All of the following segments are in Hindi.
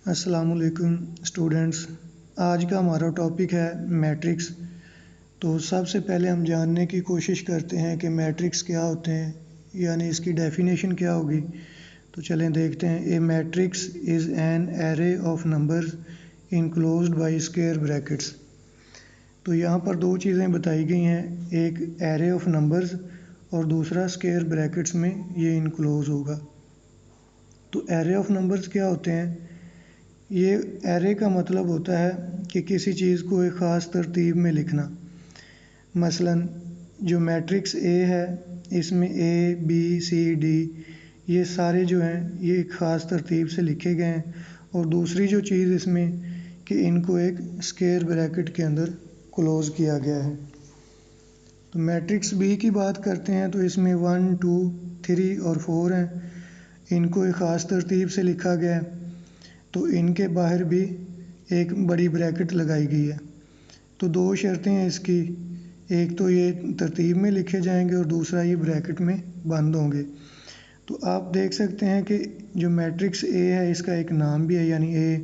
अस्सलामुअलैकुम स्टूडेंट्स। आज का हमारा टॉपिक है मैट्रिक्स। तो सबसे पहले हम जानने की कोशिश करते हैं कि मैट्रिक्स क्या होते हैं, यानी इसकी डेफिनेशन क्या होगी। तो चलें देखते हैं। A matrix is an array of numbers enclosed by square brackets. तो यहाँ पर दो चीज़ें बताई गई हैं, एक एरे ऑफ नंबर्स और दूसरा स्क्वायर ब्रैकेट्स में ये इनक्लोज होगा। तो एरे ऑफ नंबर्स क्या होते हैं? ये एरे का मतलब होता है कि किसी चीज़ को एक ख़ास तरतीब में लिखना। मसलन जो मैट्रिक्स ए है, इसमें ए बी सी डी ये सारे जो हैं ये एक ख़ास तरतीब से लिखे गए हैं। और दूसरी जो चीज़ इसमें कि इनको एक स्क्वायर ब्रैकेट के अंदर क्लोज़ किया गया है। तो मैट्रिक्स बी की बात करते हैं तो इसमें 1 2 3 और 4 हैं, इनको एक ख़ास तरतीब से लिखा गया है। तो इनके बाहर भी एक बड़ी ब्रैकेट लगाई गई है। तो दो शर्तें हैं इसकी, एक तो ये तरतीब में लिखे जाएंगे और दूसरा ये ब्रैकेट में बंद होंगे। तो आप देख सकते हैं कि जो मैट्रिक्स ए है इसका एक नाम भी है, यानी ए।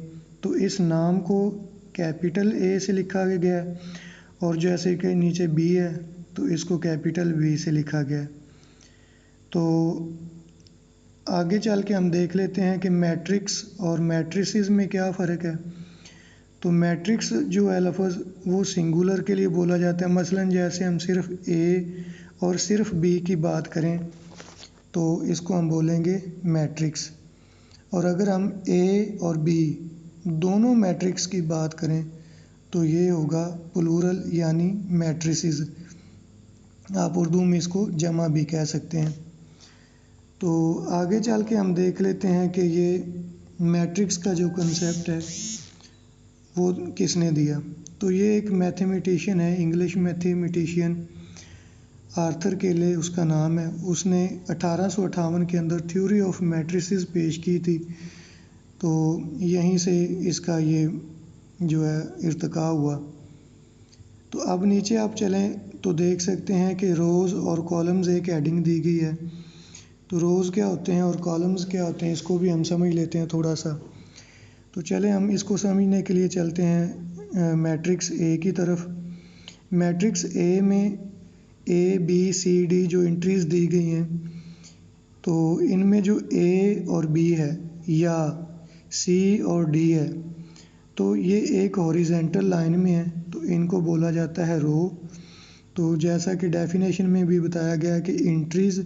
तो इस नाम को कैपिटल ए से लिखा गया है, और जैसे कि नीचे बी है तो इसको कैपिटल बी से लिखा गया है। तो आगे चल के हम देख लेते हैं कि मैट्रिक्स और मैट्रिसेस में क्या फ़र्क है। तो मैट्रिक्स जो है लफ्ज़ वो सिंगुलर के लिए बोला जाता है। मसलन जैसे हम सिर्फ ए और सिर्फ बी की बात करें तो इसको हम बोलेंगे मैट्रिक्स। और अगर हम ए और बी दोनों मैट्रिक्स की बात करें तो ये होगा प्लूरल, यानी मैट्रिसेस। आप उर्दू में इसको जमा भी कह सकते हैं। तो आगे चल के हम देख लेते हैं कि ये मैट्रिक्स का जो कंसेप्ट है वो किसने दिया। तो ये एक मैथमेटिशियन है, इंग्लिश मैथमेटिशियन आर्थर केले उसका नाम है। उसने 1858 के अंदर थ्योरी ऑफ मैट्रिसेस पेश की थी। तो यहीं से इसका ये जो है इर्तिका हुआ। तो अब नीचे आप चलें तो देख सकते हैं कि रोज़ और कॉलम्स एक हेडिंग दी गई है। तो रोज़ क्या होते हैं और कॉलम्स क्या होते हैं, इसको भी हम समझ लेते हैं थोड़ा सा। तो चलें हम इसको समझने के लिए चलते हैं मैट्रिक्स ए की तरफ। मैट्रिक्स ए में ए बी सी डी जो एंट्रीज दी गई हैं, तो इनमें जो ए और बी है या सी और डी है, तो ये एक हॉरिजेंटल लाइन में है, तो इनको बोला जाता है रो। तो जैसा कि डेफिनेशन में भी बताया गया है कि एंट्रीज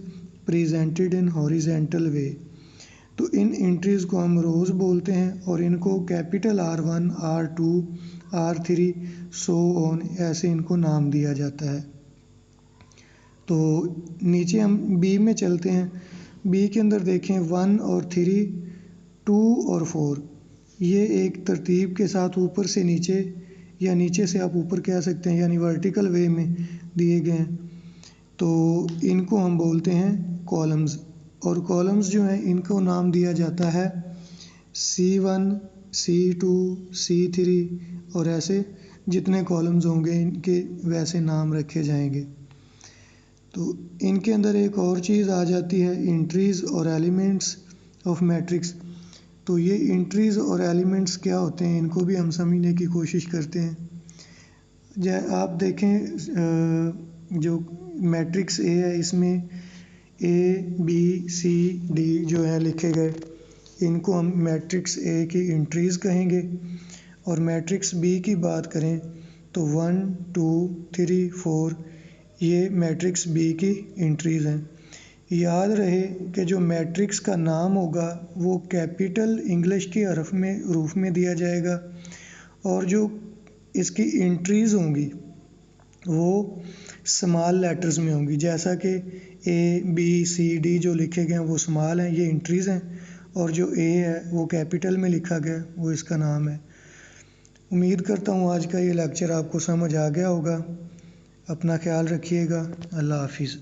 प्रेजेंटेड इन हॉरिजेंटल वे। तो इन एंट्रीज़ को हम रोज़ बोलते हैं और इनको capital R1 R2 R3 so on ऐसे इनको नाम दिया जाता है। तो नीचे हम बी में चलते हैं। बी के अंदर देखें 1 और 3 2 और 4 ये एक तरतीब के साथ ऊपर से नीचे या नीचे से आप ऊपर कह सकते हैं, यानी वर्टिकल वे में दिए गए हैं। तो इनको हम बोलते हैं कॉलम्स। और कॉलम्स जो हैं इनको नाम दिया जाता है C1 C2 C3 और ऐसे जितने कॉलम्स होंगे इनके वैसे नाम रखे जाएंगे। तो इनके अंदर एक और चीज़ आ जाती है, एंट्रीज़ और एलिमेंट्स ऑफ मैट्रिक्स। तो ये एंट्रीज़ और एलिमेंट्स क्या होते हैं, इनको भी हम समझने की कोशिश करते हैं। आप देखें जो मैट्रिक्स ए है इसमें ए बी सी डी जो है लिखे गए, इनको हम मैट्रिक्स ए की एंट्रीज़ कहेंगे। और मैट्रिक्स बी की बात करें तो 1 2 3 4 ये मैट्रिक्स बी की एंट्रीज़ हैं। याद रहे कि जो मैट्रिक्स का नाम होगा वो कैपिटल इंग्लिश के रूप में दिया जाएगा, और जो इसकी एंट्रीज़ होंगी वो स्मॉल लेटर्स में होंगी। जैसा कि ए बी सी डी जो लिखे गए हैं वो स्मॉल हैं, ये एंट्रीज़ हैं, और जो ए है वो कैपिटल में लिखा गया वो इसका नाम है। उम्मीद करता हूँ आज का ये लेक्चर आपको समझ आ गया होगा। अपना ख्याल रखिएगा। अल्लाह हाफिज़।